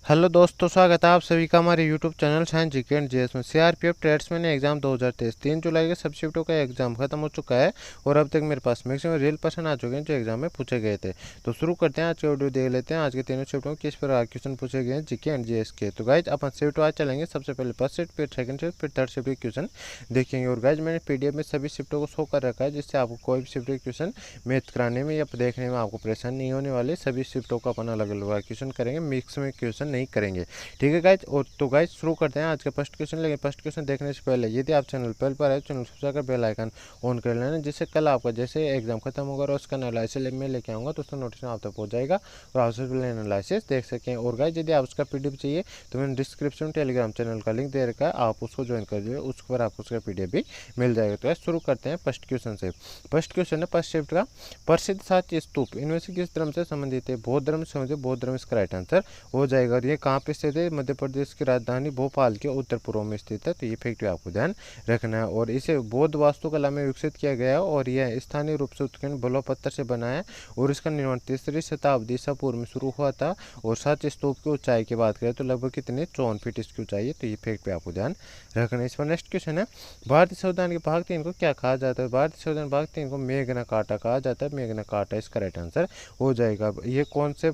Hello दोस्तों, स्वागत है आप सभी का हमारे YouTube channel science GK and GS में। सीआरपीएफ ट्रेड्समैन एग्जाम 2023 3 जुलाई के सभी शिफ्टों का एग्जाम खत्म हो चुका है और अब तक मेरे पास मैक्सिमम रियल पर्सन आ चुके हैं जो एग्जाम में पूछे गए थे। तो शुरू करते हैं आज का वीडियो, देख लेते हैं आज के तीनों शिफ्टों में किस प्रकार क्वेश्चन पूछे गए हैं जीके एंड जीएस के। तो गाइज अपन शिफ्ट आज चलेंगे, सबसे पहले फर्स्ट शिफ्ट, फिर सेकंड शिफ्ट, फिर थर्ड शिफ्ट के क्वेश्चन देखेंगे। और गाइज मैंने पीडीएफ में सभी शिफ्टों को शो कर रखा है जिससे आपको कोई भी शिफ्ट के क्वेश्चन मैथ कराने में या देखने में आपको परेशानी नहीं होने वाली। सभी शिफ्टों का अपन अलग अलग क्वेश्चन करेंगे, मिक्स में क्वेश्चन नहीं करेंगे। ठीक है गाइज, और तो गाइज शुरू करते हैं आज का फर्स्ट क्वेश्चन। लेकिन फर्स्ट क्वेश्चन देखने से पहले यदि आप चैनल पहले पर है, चैनल सब्सक्राइब कर बेल आइकन ऑन कर लेना, जिससे कल आपका जैसे एग्जाम खत्म होगा और उसका एनालिसिस मैं लेके आऊँगा तो उसका नोटिफिकेशन आप तक पहुँच जाएगा और आप उससे एनालिसिस देख सकें। और गाइज यदि आप उसका पीडीएफ चाहिए तो मैंने डिस्क्रिप्शन टेलीग्राम चैनल का लिंक दे रखा है, आप उसको ज्वाइन कर दीजिए, उस पर आपको उसका पीडीएफ भी मिल जाएगा। तो शुरू करते हैं फर्स्ट क्वेश्चन से। फर्स्ट क्वेश्चन है फर्स्ट शिफ्ट का, प्रसिद्ध सात स्तूप इनमें से किस धर्म से संबंधित है? बौद्ध धर्म से संबंधित, बौद्ध धर्म इसका राइट आंसर हो जाएगा। और ये कहाँ पे स्थित है? मध्य प्रदेश की राजधानी भोपाल के उत्तर पूर्व में स्थित है। तो ये फैक्ट आपको ध्यान रखना है। और इसे बौद्ध वास्तुकला में विकसित किया गया है और यह स्थानीय रूप से उत्कीर्ण बलुआ पत्थर से बना है और इसका निर्माण 3री शताब्दी ईसा पूर्व में शुरू हुआ था। और सात स्तूप की ऊंचाई की बात करें तो लगभग कितने 54 फीट इसकी ऊंचाई है। तो ये फैक्ट पे आपको ध्यान रखना है। इस पर नेक्स्ट क्वेश्चन है, भारतीय संविधान के भाग 3 को क्या कहा जाता है? भारतीय संविधान भाग 3 को मेघना कार्टा कहा जाता है। मेघना कार्टा इसका राइट आंसर हो जाएगा। ये कौन से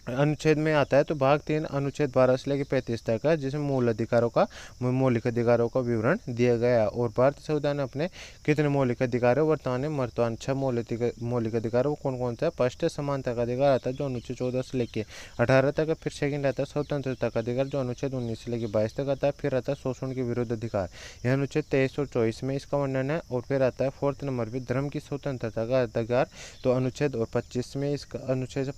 अनुच्छेद में आता है? तो भाग 3 अनुच्छेद 12 से लेकर 35 तक है, जिसमें मौलिक अधिकारों का विवरण दिया गया है। और भारतीय संविधान ने अपने कितने मौलिक अधिकार है? वर्तमान 6 मौलिक अधिकार। वो कौन कौन सा है? फर्स्ट है समानता का अधिकार आता है जो अनुच्छेद 14 से लेकर 18 तक है। फिर सेकंड आता है स्वतंत्रता का अधिकार जो अनुच्छेद 19 से लेकर 22 तक आता है। फिर आता है शोषण के विरुद्ध अधिकार, यह अनुच्छेद 23 और 24 में इसका वर्णन है। और फिर आता है फोर्थ नंबर पर धर्म की स्वतंत्रता का अधिकार, तो अनुच्छेद और 25 में इसका अनुच्छेद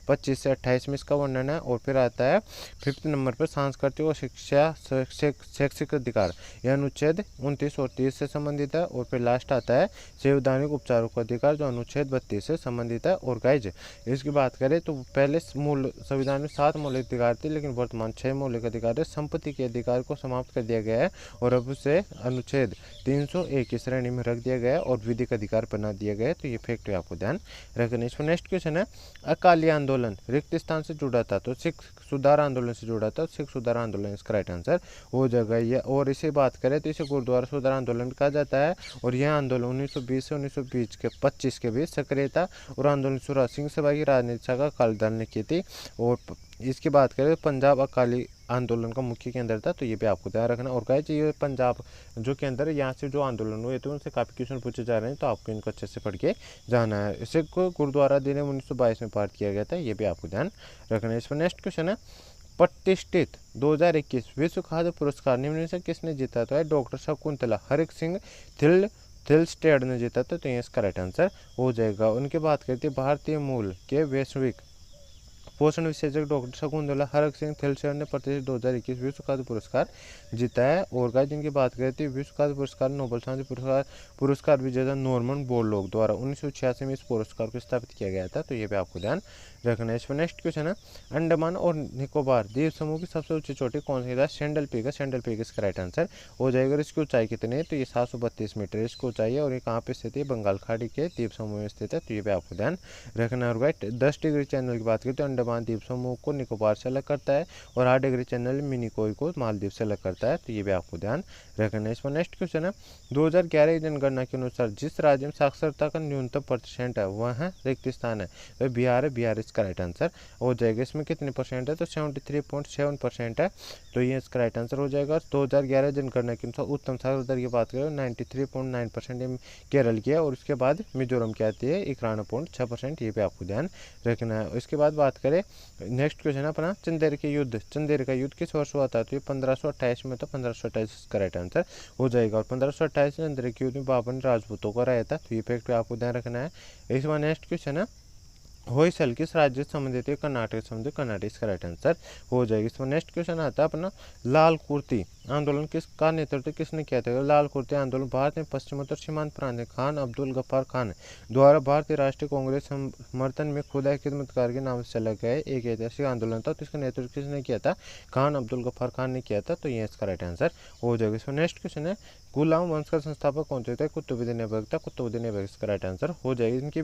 25 से 28 में इसका वर्णन है। और फिर आता है फिफ्थ नंबर पर सांस्कृतिक और शैक्षिक अधिकार, यह अनुच्छेद 29 और 30 से संबंधित है। और फिर लास्ट आता है संवैधानिक उपचारों का अधिकार जो अनुच्छेद 32 से संबंधित है। और गाइज इसकी बात करें तो पहले मूल संविधान में 7 मौलिक अधिकार थे, लेकिन वर्तमान 6 मौलिक अधिकार है। संपत्ति के अधिकार को समाप्त कर दिया गया है और अब उसे अनुच्छेद 301 की श्रेणी में रख दिया गया है और विधिक अधिकार बना दिया गया है। तो ये फैक्ट आपको ध्यान रखना। इस पर नेक्स्ट क्वेश्चन है, अकाली आंदोलन रिक्त स्थान से जुड़ा था तो सिख सुधार आंदोलन से जुड़ा था। सिख सुधार आंदोलन इसका राइट आंसर हो जाएगा। ये और इसे बात करें तो इसे गुरुद्वारा सुधार आंदोलन कहा जाता है। और यह आंदोलन 1920 से 1920 के 25 के बीच सक्रिय था और आंदोलन शुरुआत सिंह सभा की राजनीति शाखा अकाली दल ने की थी। और इसकी बात करें तो पंजाब अकाली आंदोलन का मुख्य केंद्र था। तो ये भी आपको ध्यान रखना। और गाइस ये पंजाब जो केंद्र है, यहाँ से जो आंदोलन हुए थे उनसे काफ़ी क्वेश्चन पूछे जा रहे हैं, तो आपको इनको अच्छे से पढ़ के जाना है। इसे को गुरुद्वारा दिन 1922 में पारित किया गया था, ये भी आपको ध्यान रखना है। इस पर नेक्स्ट क्वेश्चन है, प्रतिष्ठित 2021 विश्व खाद्य पुरस्कार निम्न से किसने जीता? तो है डॉक्टर शकुंतला हरिक सिंह थिलस्टेड ने जीता था। तो ये इसका राइट आंसर हो जाएगा। उनकी बात करते हैं, भारतीय मूल के वैश्विक पोषण विशेषज्ञ डॉक्टर शकुंतला हरक सिंह थिलस्टेड ने प्रतिष्ठित 2021 विश्व खाद्य पुरस्कार जीता है। और गाइस जिनकी बात करते हैं, विश्व खाद्य पुरस्कार नोबेल शांति पुरस्कार विजेता नॉर्मन बोरलॉग द्वारा 1986 में इस पुरस्कार को स्थापित किया गया था। तो ये भी आपको ध्यान रखना है। इस पर नेक्स्ट क्वेश्चन है, अंडमान और निकोबार द्वीप समूह की सबसे ऊंची चोटी कौन सी है? सैंडल पीक है। सैंडल पीक इसका राइट आंसर हो जाएगा। इसकी ऊंचाई कितनी है? तो ये 732 मीटर इसकी ऊंचाई है। और ये कहाँ पे स्थित है? बंगाल खाड़ी के द्वीप समूह में स्थित है। तो ये भी आपको ध्यान रखना है। और गाइस 10 डिग्री चैनल की बात करें तो अंडमान द्वीप समूह को निकोबार से अलग करता है और 8 डिग्री चैनल मिनिकोय को मालदीव से अलग करता है। तो ये भी आपको ध्यान रखना है। इस पर नेक्स्ट क्वेश्चन है, 2011 की जनगणना के अनुसार जिस राज्य में साक्षरता का न्यूनतम % है वह है रिक्त स्थान है, वह बिहार है। बिहार इसका राइट आंसर हो जाएगा। इसमें कितने % है? तो 73.7% है। तो ये इसका राइट आंसर हो जाएगा। 2011 जनगणना के अनुसार उत्तम साक्षरता दर की बात करें 93.9% केरल की है। और उसके बाद मिजोरम की आती है 91.6%। ये भी आपको ध्यान रखना है। इसके बाद बात करें, नेक्स्ट क्वेश्चन है अपना, चंदेर के युद्ध, चंदेर का युद्ध किस वर्ष हुआ था? तो ये 1528 में, तो 1528 का राइट आंसर हो जाएगा। और 1528 में चंदेर के युद्ध में बाबर ने राजपूतों को हराया था। तो ये फैक्ट आपको ध्यान रखना है। इस बार नेक्स्ट क्वेश्चन है, होयसल किस राज्य से संबंधित है? कर्नाटक से संबंधित, कर्नाटक इसका राइट आंसर हो जाएगा। इसमें नेक्स्ट क्वेश्चन आता है अपना, लाल कुर्ती आंदोलन किसका नेतृत्व किसने किया था? लाल कुर्ती आंदोलन भारत में पश्चिमोत्तर सीमांत प्रांत में खान अब्दुल गफ्फार खान द्वारा भारतीय राष्ट्रीय कांग्रेस समर्थन में खुदा खिदमतकार के नाम से चला गया एक ऐतिहासिक आंदोलन था। तो इसका नेतृत्व किसने किया था? खान अब्दुल गफ्फार खान ने किया था। तो ये इसका राइट आंसर हो जाएगा। इसमें नेक्स्ट क्वेश्चन है, गुलाम वंश का संस्थापक कौन से थे? कुतुबुद्दीन ऐबक था। कुतुबुद्दीन ऐबक इसका राइट आंसर हो जाएगा। इनकी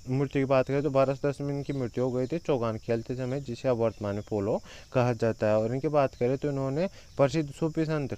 मृत्यु की बात करें तो 1210 में इनकी मृत्यु हो गई थी चौगान खेलते समय, जिसे अब वर्तमान में पोलो कहा जाता है। और इनकी बात करें तो इन्होंने प्रसिद्ध सूफी संत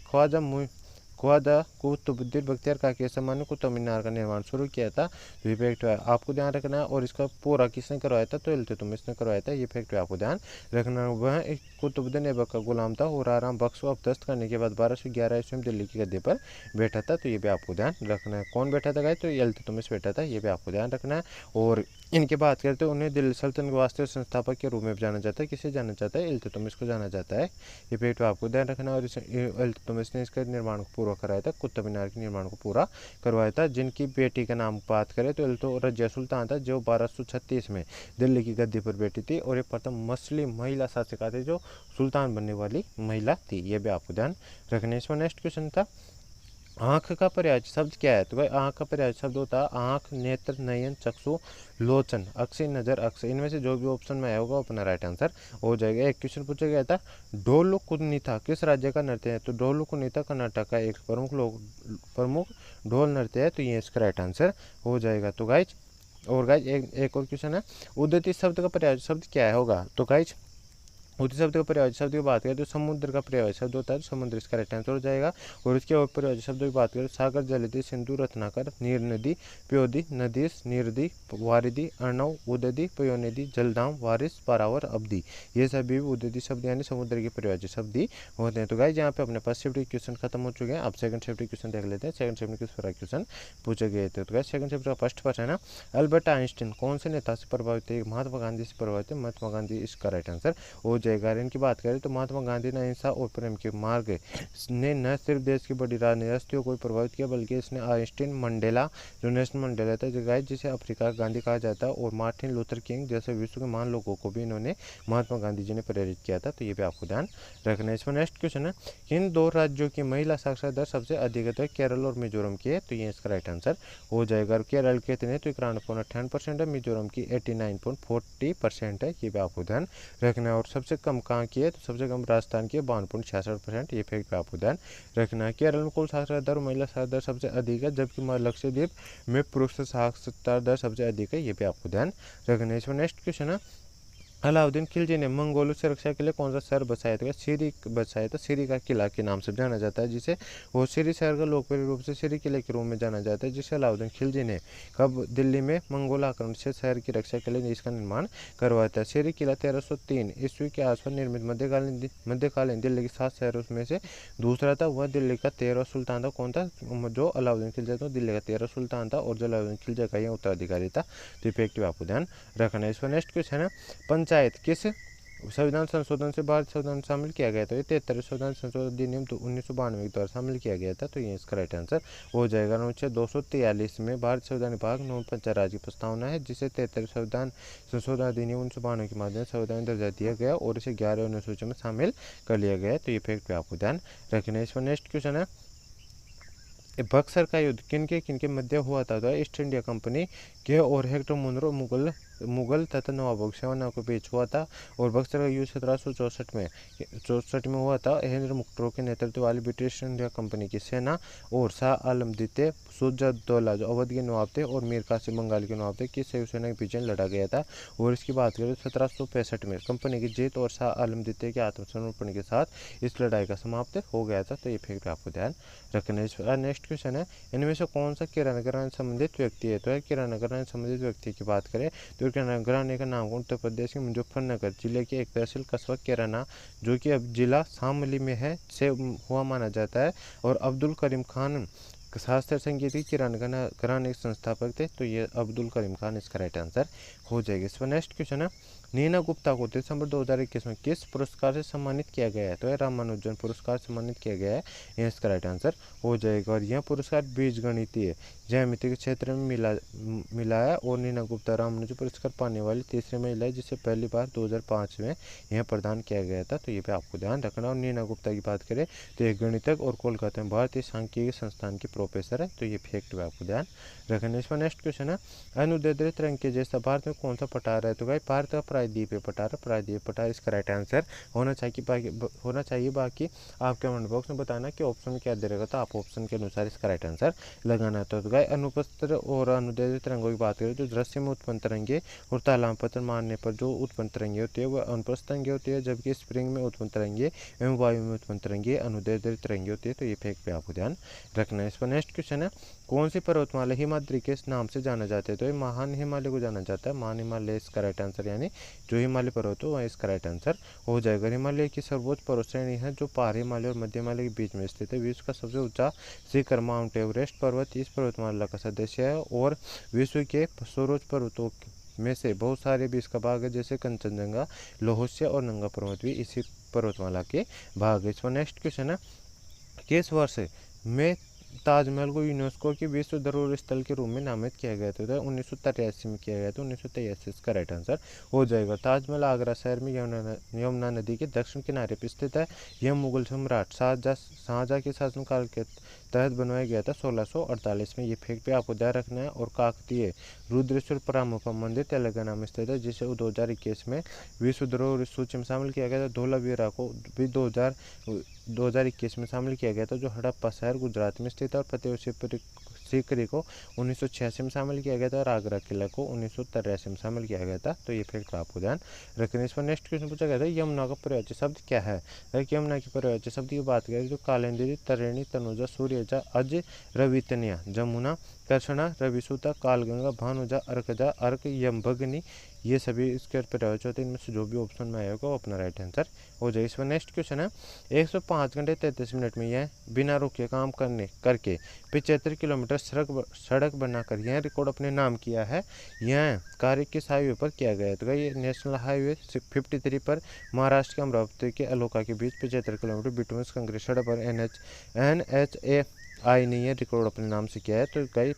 ख्वाजा कुतुबुद्दीन बख्तियार काकी के सम्मान कुतुब मीनार का निर्माण शुरू किया था। तो ये फैक्ट है आपको ध्यान रखना है। और इसका पूरा किसने करवाया था? तो इल्तुतमिश ने करवाया था। ये फैक्ट है आपको ध्यान रखना। वह एक कुतुबुद्दीन ऐबक का गुलाम था और आराम बख्श को अपदस्त करने के बाद 1211 ईस्वी में दिल्ली की गद्दी पर बैठा था। तो ये भी आपको ध्यान रखना है। कौन बैठा था गाइस? तो इल्तुतमिश बैठा था। ये भी आपको ध्यान रखना है। और इनकी बात करते हैं उन्हें दिल्ली सल्तनत के वास्तविक संस्थापक के रूप में जाना जाता है। किसे जाना जाता है? इल्तुतमिश को जाना जाता है। ये फैक्ट आपको ध्यान रखना है। और इल्तुतमिश ने इसका निर्माण को पूरा कराया था, कुतुब मीनार के निर्माण को पूरा करवाया था। जिनकी बेटी का नाम बात करें तो इल्तु रजिया सुल्तान था, जो 1236 में दिल्ली की गद्दी पर बैठी थी और ये प्रथम मुस्लिम महिला शासिका थी जो सुल्तान बनने वाली महिला थी। ये भी आपको ध्यान रखना है। इसमें नेक्स्ट क्वेश्चन था आँख का पर्यायवाची शब्द क्या है? तो भाई आँख का पर्यायवाची शब्द होता है आँख, नेत्र, नयन, चक्षु, लोचन, अक्सी, नजर, अक्स। इनमें से जो भी ऑप्शन में आया होगा अपना राइट आंसर हो जाएगा। एक क्वेश्चन पूछा गया था डोलु कुन्नीथा किस राज्य का नृत्य है? तो डोलु कुन्नीथा कर्नाटक का एक प्रमुख ढोल नृत्य है। तो ये इसका राइट आंसर हो जाएगा। तो गाइज और गाइज एक और क्वेश्चन है उद्यति शब्द का पर्यायवाची शब्द क्या है होगा? तो गाइज उद्यति शब्द का पर्यायवाची शब्द की बात करें तो समुद्र का पर्यायवाची शब्द होता है, तो समुद्र इसका राइट आंसर हो जाएगा। और इसके और पर्यायवाची शब्द की बात करें सागर, जलधि, सिंधु, रत्नाकर, नीर नदी, प्योदी, नदीस, नीरदी, वारिधि, अर्णव, उदधि, पयोनिधि, जलधाम, वारिस, पारावर, अवधि। ये सभी उद्यति शब्द यानी समुद्र के पर्यायवाची शब्द ही होते हैं। तो गाइस यहाँ पे अपने पास शिफ्ट क्वेश्चन खत्म हो चुके हैं। अब सेकंड शिफ्ट क्वेश्चन देख लेते हैं। सेकंड शिफ्ट किस तरह क्वेश्चन पूछे गए थे? तो गाइस सेकंड शिफ्ट का फर्स्ट क्वेश्चन है अल्बर्ट आइंस्टीन कौन से नेता से प्रभावित थे? महात्मा गांधी से प्रभावित है। महात्मा गांधी इसका राइट आंसर हो जाएगा। इनकी बात करें तो महात्मा गांधी ने अहिंसा और प्रेम के मार्ग ने न सिर्फ देश की बड़ी राजनीतिक हस्तियों को प्रभावित किया बल्कि इसने आइंस्टीन, मंडेला जो नेल्सन मंडेला था जो गाइस जिसे अफ्रीका का गांधी कहा जाता है, और मार्टिन लूथर किंग जैसे विश्व के महान लोगों को भी इन्होंने महात्मा गांधी जी ने प्रेरित किया था। तो ये भी आपको ध्यान रखना है। इसमें नेक्स्ट क्वेश्चन है इन दो राज्यों की महिला साक्षरता दर सबसे अधिक है? तो केरल और मिजोरम की है। तो ये इसका राइट आंसर हो जाएगा। और केरल के कितने? तो 91.58% है। मिजोरम की 89.40% है। ये भी आपको ध्यान रखना है। और सबसे कम कहाँ की है? तो सबसे कम राजस्थान की 52.66%। ये फैक्ट पे आपको ध्यान रखना है। केरल में कुल साक्षरता दर महिला साक्षरता दर सबसे अधिक है, जबकि लक्षद्वीप में पुरुष साक्षरता दर सबसे अधिक है। ये भी आपको ध्यान रखना है। इसमें नेक्स्ट क्वेश्चन है अलाउद्दीन खिलजी ने मंगोलों से रक्षा के लिए कौन सा शहर बसाया था? सीरी बसाया था। सीरी का किला के नाम से जाना जाता है, जिसे वो सीरी शहर का लोकप्रिय रूप से सीरी किले के रूप में जाना जाता है, जिसे अलाउद्दीन खिलजी ने कब दिल्ली में मंगोल आक्रमण से शहर की रक्षा के लिए इसका निर्माण करवाया था। सीरी किला 1303 ईस्वी के आसपास निर्मित मध्यकालीन दिल्ली के 7 शहरों में से दूसरा था। वह दिल्ली का 13वां सुल्तान था। कौन था? जो अलाउद्दीन खिलजी था दिल्ली का 13वां सुल्तान था, और जो अलाउद्दीन खिलजी का यह उत्तराधिकारी था। तो इफेक्टिव आपको ध्यान रखना है। इस पर नेक्स्ट क्वेश्चन है पंचायत किस संविधान संशोधन से भारत संविधान शामिल किया गया था? ये 73 संविधान संशोधन अधिनियम तो 1992 के द्वारा शामिल किया गया था। तो ये इसका राइट आंसर हो जाएगा। अनुच्छेद 243 में भारत संविधान विभाग नव पंचायत राज की प्रस्तावना है, जिसे 73 संविधान संशोधन अधिनियम 1992 के माध्यम से संविधान दर्जा दिया गया और इसे 11 अनुसूची में शामिल कर लिया गया। तो ये फैक्ट पे आपको ध्यान रखना है। इस पर नेक्स्ट क्वेश्चन है बक्सर का युद्ध किनके मध्य हुआ था? तो ईस्ट इंडिया कंपनी के और हेक्टर मुनरो मुगल तथा नवाबों की सेना के बीच हुआ था। और बक्सर का युद्ध 1764 में हुआ था। हेनरी मुख्तरो के नेतृत्व वाली ब्रिटिश इंडिया कंपनी की सेना और शाह आलम द्वितीय, शुजा-उद-दौला जो अवध के नवाब थे और मीर कासिम बंगाल के नवाब थे की संयुक्त सेना के बीच लड़ा गया था। और इसकी बात करें 1765 में कंपनी की जीत और शाह आलम द्वितीय के आत्मसमर्पण के साथ इस लड़ाई का समाप्त हो गया था। तो ये फैक्ट आपको ध्यान रखना है। नेक्स्ट क्वेश्चन है इनमें से कौन सा किराना घराने संबंधित व्यक्ति है? तो है किराना घराने संबंधित व्यक्ति की बात करें तो किराना घराने का नाम उत्तर प्रदेश के मुजफ्फरनगर जिले के एक तहसील कस्बा किराना जो कि अब जिला शामली में है से हुआ माना जाता है। और अब्दुल करीम खान शास्त्रीय संगीत की किराना घराने के संस्थापक थे। तो ये अब्दुल करीम खान इसका राइट आंसर हो जाएगा। इस पर नेक्स्ट क्वेश्चन है नीना गुप्ता को दिसंबर 2021 में किस पुरस्कार से सम्मानित किया गया है? तो यह रामानुजन पुरस्कार सम्मानित किया गया है। यह इसका राइट आंसर हो जाएगा। और यह पुरस्कार बीजगणितीय ज्यामिति के क्षेत्र में मिला है। और नीना गुप्ता रामानुजन पुरस्कार पाने वाली तीसरी महिला है, जिसे पहली बार 2005 में यह प्रदान किया गया था। तो ये पे आपको ध्यान रखना। और नीना गुप्ता की बात करें तो एक गणितज्ञ और कोलकाता में भारतीय सांख्यिकी संस्थान की प्रोफेसर है। तो ये फैक्ट में आपको ध्यान रखना। इसमें नेक्स्ट क्वेश्चन है अनुदैर्ध्य तरंग के जैसा भारत में कौन सा पठार है? तो भाई भारत का प्रायद्वीपीय पठार इसका राइट आंसर होना चाहिए। बाकी आप कमेंट बॉक्स में बताना कि ऑप्शन में क्या दे रहेगा, तो आप ऑप्शन के अनुसार इसका राइट आंसर लगाना। तो गाइस अनुपस्थित और अनुदैर्ध्य तरंगों की बात करें तो दृश्य में उत्पन्न तरंगे और तालांपत्र मारने पर जो उत्पन्न तरंगे होती है वह अनुप्रस्थ तरंगे होती है, जबकि स्प्रिंग में उत्पन्न तरंगे एवं वायु में उत्पन्न तरंगे अनुदैर्ध्य तरंगे होती है। तो ये फैक्ट पे आपको ध्यान रखना है। इस पर नेक्स्ट क्वेश्चन है, कौन सी पर्वतमाला हिमाद्री के नाम से जाना जाता है? तो ये महान हिमालय को जाना जाता है, महान हिमालय इसका राइट आंसर, यानी जो हिमालय पर्वत हो वह इसका राइट आंसर हो जाएगा। हिमालय की सर्वोच्च पर्वत श्रेणी है जो पहाड़ी हिमालय और मध्य हिमालय के बीच में स्थित है। विश्व का सबसे ऊंचा शिखर माउंट एवरेस्ट पर्वत इस पर्वतमाला का सदस्य है और विश्व के सर्वोच्च पर्वतों में से बहुत सारे भी इसका भाग है, जैसे कंचनजंगा, लोहस्य और नंगा पर्वत भी इसी पर्वतमाला के भाग है। इस पर नेक्स्ट क्वेश्चन है, किस वर्ष में ताजमहल को यूनेस्को की विश्व धरोहर स्थल के रूप में नामित किया गया था? 1983 में किया गया था, 1983 इसका राइट आंसर हो जाएगा। ताजमहल आगरा शहर में यमुना नदी के दक्षिण किनारे पर स्थित है। यह मुगल सम्राट शाहजहां के शासनकाल के तहत बनवाया गया था 1648 में। ये फैक्ट पे आपको ध्यान रखना है। और काकतीय रुद्रेश्वर परामुखा मंदिर तेलंगाना में स्थित है, जिसे 2021 में विश्व धरोहर सूची में शामिल किया गया था। धोलावीरा को भी 2021 में शामिल किया गया था, जो हड़प्पा शहर गुजरात में स्थित है। और फतेह सीकरी को 1986 में शामिल किया गया था और आगरा किला को 1983 में शामिल किया गया था। तो ये फैक्ट आपको ध्यान रखना। इस पर नेक्स्ट क्वेश्चन पूछा गया था, यमुना का पर्यायवाची शब्द क्या है? यमुना की पर्यायवाची शब्द की बात करें तो कालिंदी, तरिणी, तनुजा, सूर्यजा, अज, रवितनिया, जमुना, कर्षणा, रविसुता, कालगंगा, भानुजा, अर्कजा, अर्क, यमभगनी, ये सभी इसके पर्यायवाची होते हैं। इनमें से जो भी ऑप्शन में आएगा वो अपना राइट आंसर हो जाए। इस पर नेक्स्ट क्वेश्चन है, 105 घंटे 33 मिनट में यह बिना रुके काम करके 75 किलोमीटर सड़क बनाकर यह रिकॉर्ड अपने नाम किया है। यह कार्य किस हाईवे पर किया गया है? तो ये नेशनल हाईवे 53 पर महाराष्ट्र के अमरावती के अलोका के बीच 75 किलोमीटर बिटुमेंस कंक्रीट सड़क पर NHAI ने यह रिकॉर्ड अपने नाम से किया है। तो कई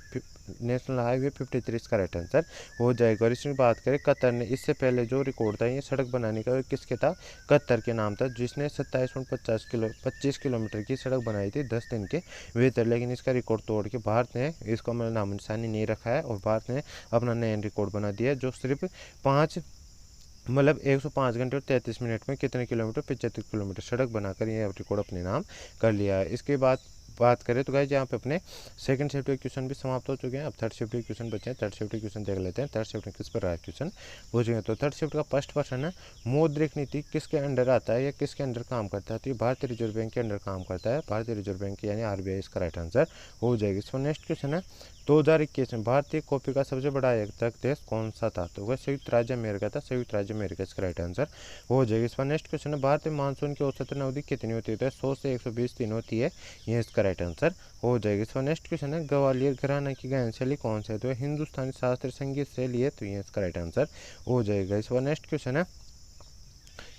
नेशनल हाईवे 53 इसका राइट आंसर हो जाएगा। और इसमें बात करें कतर ने इससे पहले जो रिकॉर्ड था ये सड़क बनाने का किसके था? कतर के नाम था, जिसने 27.25 किलोमीटर की सड़क बनाई थी 10 दिन के भीतर। लेकिन इसका रिकॉर्ड तोड़ के भारत ने इसको मतलब नाम निशानी नहीं रखा है और भारत ने अपना नया रिकॉर्ड बना दिया, जो सिर्फ 105 घंटे और 33 मिनट में कितने किलोमीटर? 75 किलोमीटर सड़क बनाकर ये रिकॉर्ड अपने नाम कर लिया है। इसके बाद बात करें तो गाइस यहाँ पे अपने सेकंड शिफ्ट के क्वेश्चन भी समाप्त हो चुके हैं। अब थर्ड शिफ्ट के क्वेश्चन बचे हैं। थर्ड शिफ्ट के क्वेश्चन देख लेते हैं। थर्ड शिफ्ट में किस पर रहा क्वेश्चन पूछेंगे। तो थर्ड शिफ्ट का फर्स्ट क्वेश्चन है, मौद्रिक नीति किसके अंडर आता है या किसके अंडर काम करता है? तो ये भारतीय रिजर्व बैंक के अंडर काम करता है। भारतीय रिजर्व बैंक यानी RBI इसका राइट आंसर हो जाएगी। इसमें नेक्स्ट क्वेश्चन है, 2021 में भारतीय कॉफी का सबसे बड़ा आयातक देश कौन सा था? तो वह संयुक्त राज्य अमेरिका था। संयुक्त राज्य अमेरिका इसका राइट आंसर हो जाएगा। इसका नेक्स्ट क्वेश्चन है, भारत में मानसून की औसतन अवधि कितनी होती है? तो 100 से 120 दिन होती है। यह इसका राइट आंसर हो जाएगा। इसका नेक्स्ट क्वेश्चन है, ग्वालियर घराना की गायन शैली कौन सा है? तो हिंदुस्तानी शास्त्रीय संगीत शैली है। तो यह इसका राइट आंसर हो जाएगा। इसका नेक्स्ट क्वेश्चन है,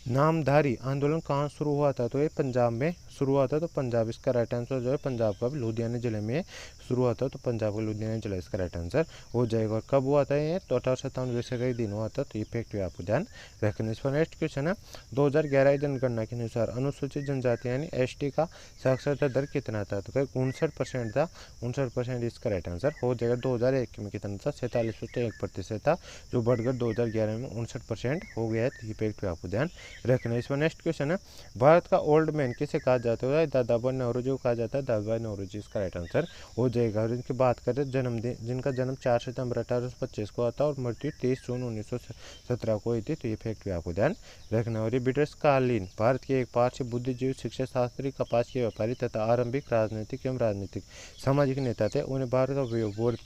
नामधारी आंदोलन कहाँ शुरू हुआ था? तो ये पंजाब में शुरू हुआ था। तो पंजाब इसका राइट आंसर जो है पंजाब का लुधियाना जिले में शुरू हुआ था। तो पंजाब का लुधियाना जिला इसका राइट आंसर हो जाएगा। और कब हुआ था ये? तो 1857 वैसे का ही दिन हुआ था। तो ये फैक्ट भी आपको ध्यान रखना। इस पर नेक्स्ट क्वेश्चन है, 2011 जनगणना के अनुसार अनुसूचित जनजाति यानी ST का साक्षरता दर कितना था? तो 59% था। 59% इसका राइट आंसर हो जाएगा। 2001 में कितना था? 47.1% था, जो बढ़कर 2011 में 59% हो गया है। तो ये फैक्ट भी आपको ध्यान रखना। इस पर नेक्स्ट क्वेश्चन है, भारत का ओल्ड मैन किसे कहा जाता है? दादाभाई नौरोजी को कहा जाता है। दादाभाई नौरोजी इसका राइट आंसर हो जाएगा। और इनकी बात करें जन्मदिन, जिनका जन्म 4 सितंबर 1825 को आता और मृत्यु 30 जून 1917 को हुई थी। तो ये फैक्ट भी आपको ध्यान रखना। और ये ब्रिटिश कालीन भारत के एक पारसी बुद्धिजीवी, शिक्षा शास्त्री, कपास के व्यापारी तथा आरंभिक राजनीतिक एवं राजनीतिक सामाजिक नेता थे। उन्हें भारत का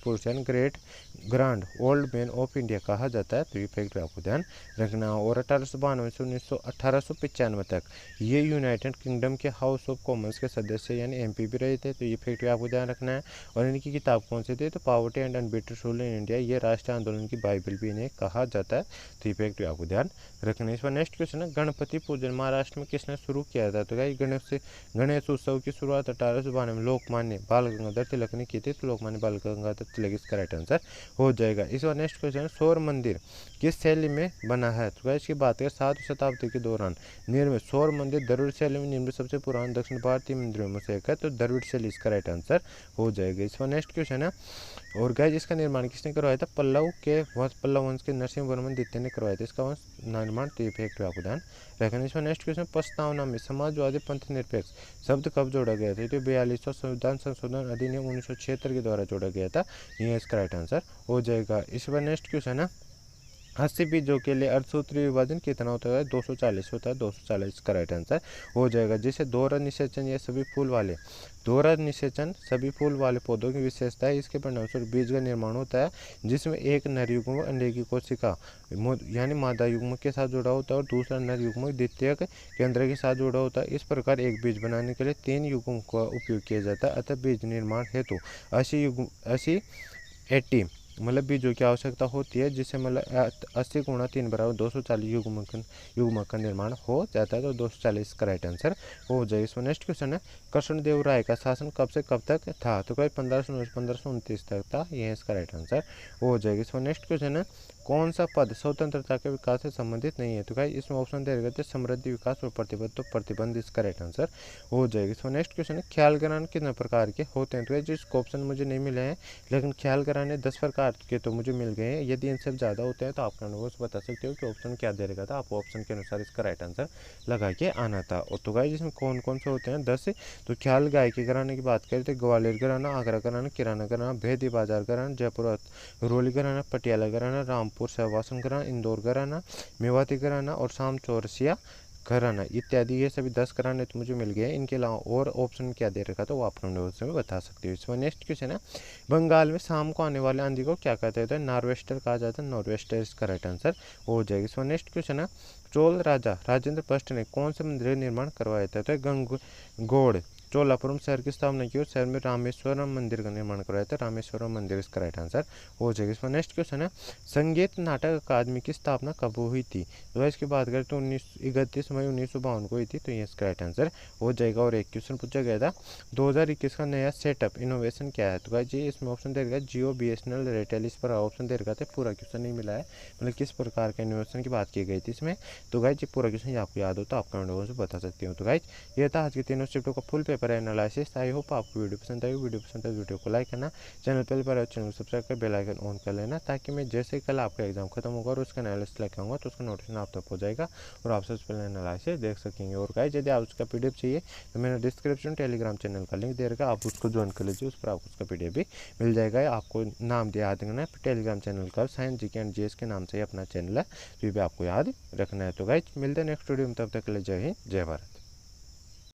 पुरुष great grand old man of India कहा जाता है। तो ये फैक्ट भी आपको ध्यान रखना। और 1892 से 1895 तक ये यूनाइटेड किंगडम के हाउस ऑफ कॉमन्स के सदस्य यानी MP भी रहे थे। तो ये फैक्ट भी आपको ध्यान रखना है। और इनकी किताब कौन सी थी? तो poverty and unbeaten rule in India. ये राष्ट्रीय आंदोलन की बाइबल भी इन्हें कहा जाता है। तो ये फैक्ट भी आपको ध्यान रखना है। इस पर नेक्स्ट क्वेश्चन है, गणपति पूजन महाराष्ट्र में किसने शुरू किया था? तो गणेश उत्सव की शुरुआत 1892 में लोकमान्य बाल गंगाधर तिलक ने की थी। तो लोकमान्य बाल गंगाधर तिलक इसका राइट आंसर हो जाएगा। इस बार नेक्स्ट क्वेश्चन है, सौर मंदिर किस शैली में बना है? तो गाइस इसकी बात करें 7वीं शताब्दी के दौरान निर्मित सौर मंदिर द्रविड़ शैली में निर्मित सबसे पुराना दक्षिण भारतीय मंदिरों में से एक है, तो द्रविड़ शैली इसका राइट आंसर हो जाएगा। इसका नेक्स्ट क्वेश्चन है, और गाइस इसका निर्माण किसने करवाया था? पल्लव वंश के नरसिंह वर्मन द्वितीय ने करवाया था इसका निर्माण। तो ये फैक्ट आपको ध्यान रखना। इसमें नेक्स्ट क्वेश्चन, प्रस्तावना में समाजवादी पंथ निरपेक्ष शब्द कब जोड़ा गया था? तो 42वां संविधान संशोधन अधिनियम 1976 के द्वारा जोड़ा गया था। ये इसका राइट आंसर हो जाएगा। इस बार नेक्स्ट क्वेश्चन है, 80 बीजों के लिए अर्धसूत्री विभाजन कितना होता है? 240 होता है। 240 का राइट आंसर हो जाएगा। जैसे दोहरा निषेचन ये सभी फूल वाले पौधों की विशेषता है। इसके परिणामस्वरूप बीज का निर्माण होता है, जिसमें एक नर युग्मक अंडे की कोशिका यानी मादा युग्मक के साथ जुड़ा होता है और दूसरा नर युग्मक द्वितीयक केंद्र के साथ जुड़ा होता है। इस प्रकार एक बीज बनाने के लिए 3 युग्मक का उपयोग किया जाता है। अतः बीज निर्माण हेतु 80 मतलब बीजों की आवश्यकता होती है, जिससे मतलब 80 गुणा 3 बराबर 240 युग्मक का निर्माण हो जाता है। तो 240 का राइट आंसर हो जाएगा। इसमें नेक्स्ट क्वेश्चन है, कृष्णदेव राय का शासन कब से कब तक था? तो कोई 1529 तक था। यह इसका राइट आंसर हो जाएगा। इसमें नेक्स्ट क्वेश्चन है, कौन सा पद स्वतंत्रता के विकास से संबंधित नहीं है? तो गाइस इसमें ऑप्शन दे रखे थे समृद्धि, विकास और प्रतिबद्ध। तो प्रतिबंध इसका राइट आंसर हो जाएगा। इसमें नेक्स्ट क्वेश्चन है, ख्याल ग्रहण कितने प्रकार के होते हैं? तो गाइस जिसको ऑप्शन मुझे नहीं मिले हैं, लेकिन ख्याल ग्रहण 10 प्रकार के तो मुझे मिल गए हैं। यदि इनसे ज़्यादा होते हैं तो आप अनुभव से बता सकते हो कि ऑप्शन क्या दे रखा था। आपको ऑप्शन के अनुसार इसका राइट आंसर लगा के आना था। और तो गाइस इसमें कौन कौन से होते हैं? 10। तो ख्याल गायकी घराने की बात करें तो ग्वालियर घराना, आगरा घराना, किराना घराना, भेदी बाजार घराना, जयपुर रोली घराना, पटियाला घराना, रामपुर सहवासन घराना, इंदौर घराना, मेवाती घराना और शाम चौरसिया घराना इत्यादि। ये सभी 10 घराने तो मुझे मिल गए। इनके अलावा और ऑप्शन क्या दे रखा था वो आप कमेंट में बता सकते हो। इसमें नेक्स्ट क्वेश्चन है, बंगाल में शाम को आने वाले आंधी को क्या कहते हैं? तो नॉर्वेस्टर कहा जाता है। नॉर्वेस्टर इसका राइट आंसर हो जाएगा। इसमें नेक्स्ट क्वेश्चन है, चोल राजा राजेंद्र प्रष्ट ने कौन से मंदिर का निर्माण करवाया था? तो गंगगोड़ चोलापुरम शहर की स्थापना की और शहर में रामेश्वरम मंदिर का निर्माण करवाया था। रामेश्वरम मंदिर इसका राइट आंसर हो जाएगा। इसमें नेक्स्ट क्वेश्चन है, संगीत नाटक अकादमी की स्थापना कब हुई थी? तो इसकी बात करें तो 31 मई 1952 को हुई थी। तो ये इसका राइट आंसर हो जाएगा। और एक क्वेश्चन पूछा गया था, 2021 का नया सेटअप इनोवेशन क्या है? तो गाइस जी इसमें ऑप्शन दे रखा है जियो, BSNL, एयरटेल। इस पर ऑप्शन दे रखा था। पूरा क्वेश्चन नहीं मिला है, मतलब किस प्रकार का इनोवेशन की बात की गई थी इसमें। तो गाइस ये पूरा क्वेश्चन आपको याद हो तो आप कमेंट से बता सकते हो। तो गाइस ये था आज के तीनों शिफ्टों का full paper analysis. I hope आपको वीडियो पसंद आई। वीडियो पसंद है वीडियो को लाइक करना, चैनल पर चैनल को सब्सक्राइब कर बेल आइकन ऑन कर लेना, ताकि मैं जैसे कल आपका एग्जाम खत्म होगा और उसका एनालिसिस लेकर आऊँगा तो उसका नोटिफिकेशन आप तक हो जाएगा और आप सबसे पहले एनालिसिस देख सकेंगे। और गाइस यदि आप उसका PDF चाहिए तो मैंने डिस्क्रिप्शन टेलीग्राम चैनल का लिंक दे रखा, आप उसको ज्वाइन कर लीजिए। उस पर आपको उसका PDF भी मिल जाएगा। आपको नाम याद रखना है टेलीग्राम चैनल का, साइंस GK एंड GS के नाम से ही अपना चैनल है, तो ये भी आपको याद रखना है। तो गाइस मिलते हैं नेक्स्ट वीडियो में, तब तक के लिए जय हिंद जय भारत।